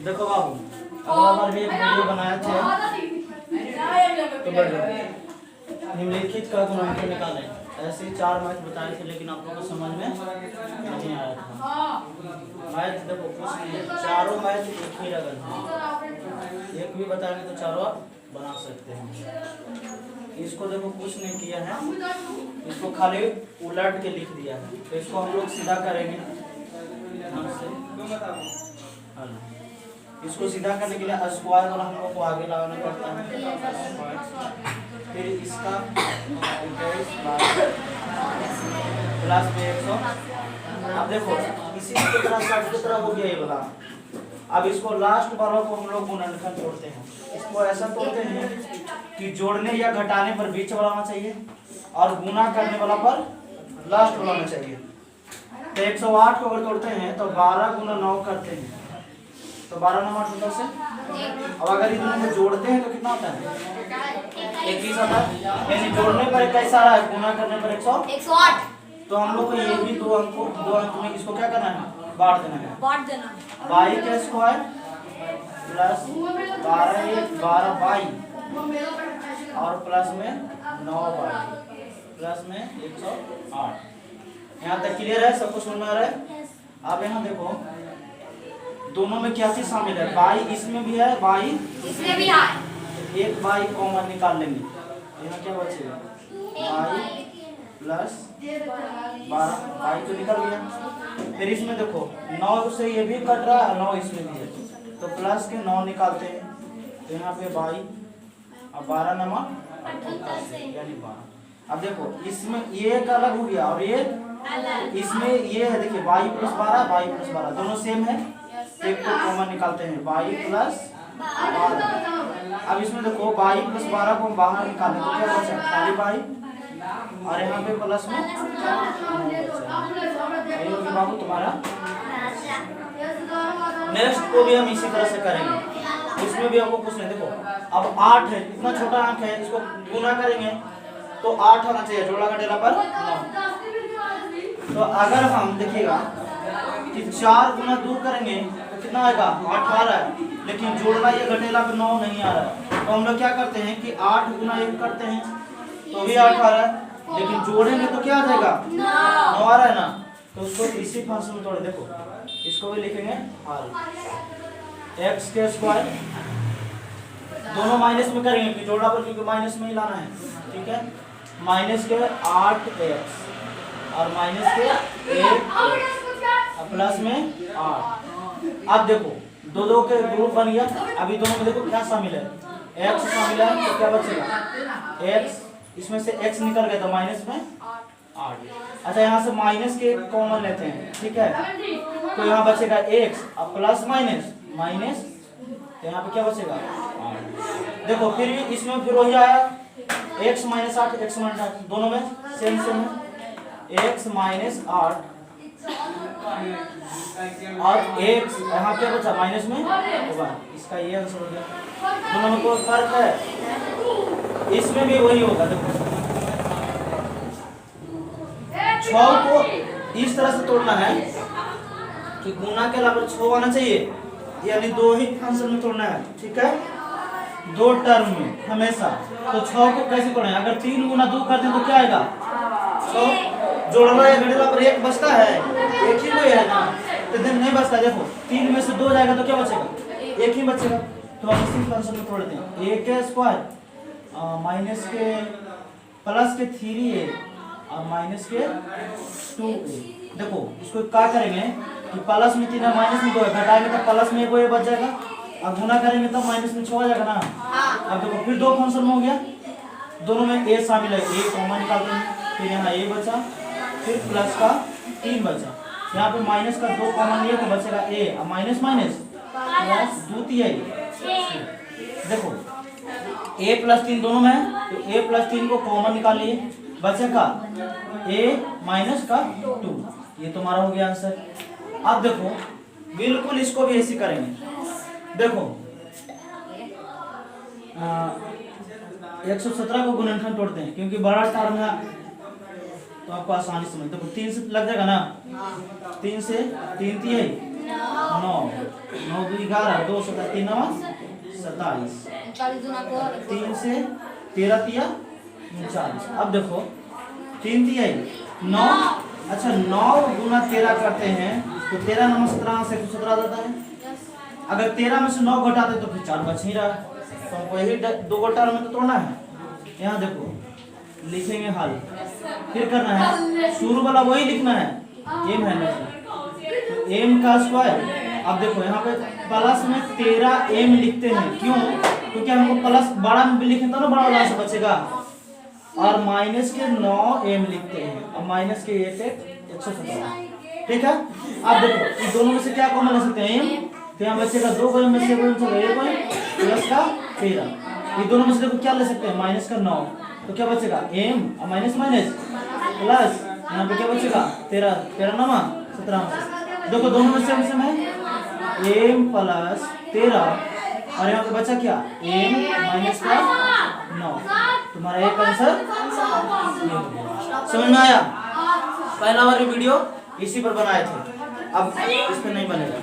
देखो बाबू, अगला बार भी एक वीडियो बनाए थे तो निम्नलिखित का गुणांक निकालें। ऐसे 4 मैथ बताए थे लेकिन आप लोगों को समझ में नहीं आया था। मैथ देखो कुछ नहीं, चारों मैथ एक ही लगन है, एक भी बताएंगे तो चारों आप बना सकते हैं। इसको देखो कुछ नहीं किया है, इसको खाली उलट के लिख दिया है, तो इसको हम लोग सीधा करेंगे। इसको सीधा करने के लिए स्क्वायर वाला हम लोग को आगे लगाना पड़ता है, फिर इसका प्लस में 100। अब देखो इसी की तरह 60 की तरह हो गया ये वाला। अब इसको लास्ट वाला को हम लोग गुणनखंड तोड़ते हैं। इसको ऐसा तोड़ते हैं कि जोड़ने या घटाने पर बीच वाला होना चाहिए और गुना करने वाला पर लास्ट वाला होना चाहिए। तो 108 को अगर तोड़ते हैं तो 12 गुना 9 करते हैं तो 12 9 8 से। अब अगर इन दोनों को जोड़ते हैं तो कितना होता है? 21 आता है। यानी जोड़ने पर कैसा आ रहा है, गुना करने पर 108। तो हम लोग को ये भी दो अंक में इसको क्या करना है, बांट देना है। 22 का स्क्वायर प्लस 12 बाई और प्लस में 9 बाई प्लस में 108। यहाँ तक क्लियर है? सबको समझ में आ रहा है? अब यहाँ देखो दोनों में क्या चीज शामिल है, बाई इसमें भी है, बाई इसमें भी है। एक बाई कॉमन निकाल लेंगे, यहाँ क्या बचेगा, बाई प्लस 12, बाई तो निकल गया। फिर इसमें देखो 9 से ये भी कट रहा है, 9 इसमें भी है, तो प्लस के 9 निकालते हैं तो यहाँ पे बाई और 12 नमक यानी 12। अब देखो इसमें ये एक अलग हो गया और ये इसमें ये है, देखिए बाई प्लस 12 दोनों सेम है, एक को कॉमन निकालते हैं, बाई प्लस 12। अब इसमें देखो बाई प्लस 12 को हम बाहर निकालें तो क्या बचा, खाली बाई और यहाँ पे प्लस में बाबू तुम्हारा। नेक्स्ट को भी हम इसी तरह से करेंगे, इसमें भी हमको कुछ नहीं। देखो अब 8 है, इतना छोटा अंक है, इसको गुना करेंगे तो 8 आना चाहिए, जोड़ा घटेला पर 9। तो अगर हम देखिएगा कि 4 गुना 2 करेंगे तो कितना आएगा, 8 आ रहा है, लेकिन जोड़ना ये घटेला पर 9 नहीं आ रहा है। तो हम लोग क्या करते हैं कि 8 गुना 1 करते हैं तो भी 8 आ रहा है, लेकिन जोड़ेंगे तो क्या आ जाएगा, 9 आ रहा है ना। तो उसको इसी फंक्शन में तोड़े, देखो इसको भी लिखेंगे हल x के स्क्वायर, दोनों माइनस में करेंगे कि जोड़ा पर, क्योंकि माइनस में ही लाना है, ठीक है। माइनस के 8x और माइनस के 1 प्लस में 8। अब देखो दो के ग्रुप बन गया। अभी दोनों में देखो क्या शामिल है, x शामिल है, तो क्या बचेगा x, इसमें से x निकल गया तो माइनस में 8। अच्छा यहाँ से माइनस के कॉमन लेते हैं, ठीक है, तो यहाँ बचेगा x और प्लस माइनस तो यहाँ पे क्या बचेगा 8। देखो फिर भी इसमें फिर वही आया, x माइनस 8 दोनों में सेम है, x माइनस 8 और x यहाँ पे बचा माइनस में होगा, इसका ये आंसर हो गया। दोनों में कोई फर्क है, इसमें भी वही होगा। देखो 6 को इस तरह से तोड़ना है कि गुना के अलावा 6 आना चाहिए, यानी 2 ही फंक्शन में तोड़ना है, ठीक है, 2 टर्म में हमेशा। तो 6 को कैसे तोड़ें, अगर 3 गुना 2 कर दें तो क्या आएगा, 6 जोड़ना या घटेला पर 1 बचता है, एक ही कोई है ना, तो दिन नहीं बचता। देखो 3 में से 2 जाएगा तो क्या बचेगा, 1 ही बचेगा। तो हम इसी फंक्शन में तोड़ते हैं, a के स्क्वायर माइनस के प्लस के 3a और माइनस के 2a। देखो इसको क्या करेंगे कि प्लस में 3 है, माइनस में 2 है, घटाएंगे तो प्लस में 1 बच जाएगा और गुना करेंगे तो माइनस में 6 आ जाएगा ना। अब देखो फिर 2 फंक्शन में हो गया, दोनों में a शामिल है, a कॉमन निकालते हैं, फिर यहाँ a बचा, फिर प्लस का 3 बचा, यहाँ पे माइनस का 2 कॉमन लिया तो बचेगा a और माइनस प्लस द्वितीय। देखो a प्लस 3 दोनों में है, तो a प्लस 3 को कॉमन निकाल लिए, बचेगा a माइनस का 2, ये तुम्हारा हो गया आंसर। अब देखो बिल्कुल इसको भी ऐसे करेंगे। देखो 117 को गुणनखंड तोड़ते हैं, क्योंकि बड़ा टर्म है तो आपको आसानी समझ। देखो 3 से लग जाएगा ना, 3 से 3 3 9 9 2 11 2 7 3 9 27 3 से 13 3 39। अब देखो 3 3 9, अच्छा 9 गुना 13 करते हैं तो 13 9 17 से 17 देता है। अगर 13 में से 9 घटाते तो फिर 4 बच ही रहा है, तो हमको यही 2 घटा में तो तोड़ना है। यहाँ देखो लिखेंगे हल, फिर करना है शुरू वाला वही लिखना है, एम है ना, तो एम का स्क्वायर। अब देखो यहाँ पे प्लस में 13 एम लिखते हैं, क्यों? क्योंकि हमको प्लस बड़ा में भी लिखे तो ना बड़ा वाला से बचेगा, और माइनस के 9 एम लिखते हैं, और माइनस के 117। ठीक है। अब देखो इस दोनों में से क्या कॉमन ले सकते हैं, एम, तो यहाँ बचेगा 2 में से 1 प्लस का 13। ये दोनों में से देखो क्या ले सकते हैं, माइनस का 9, तो क्या बचेगा एम और माइनस माइनस प्लस, यहाँ पे क्या बचेगा 13 13 9 17। देखो दोनों में सेम है, एम प्लस 13 और यहाँ पे बचा क्या, एम माइनस का 9। तुम्हारा एक आंसर समझ में आया। पहला वाली वीडियो इसी पर बनाए थे, अब इस पर नहीं बनेगा।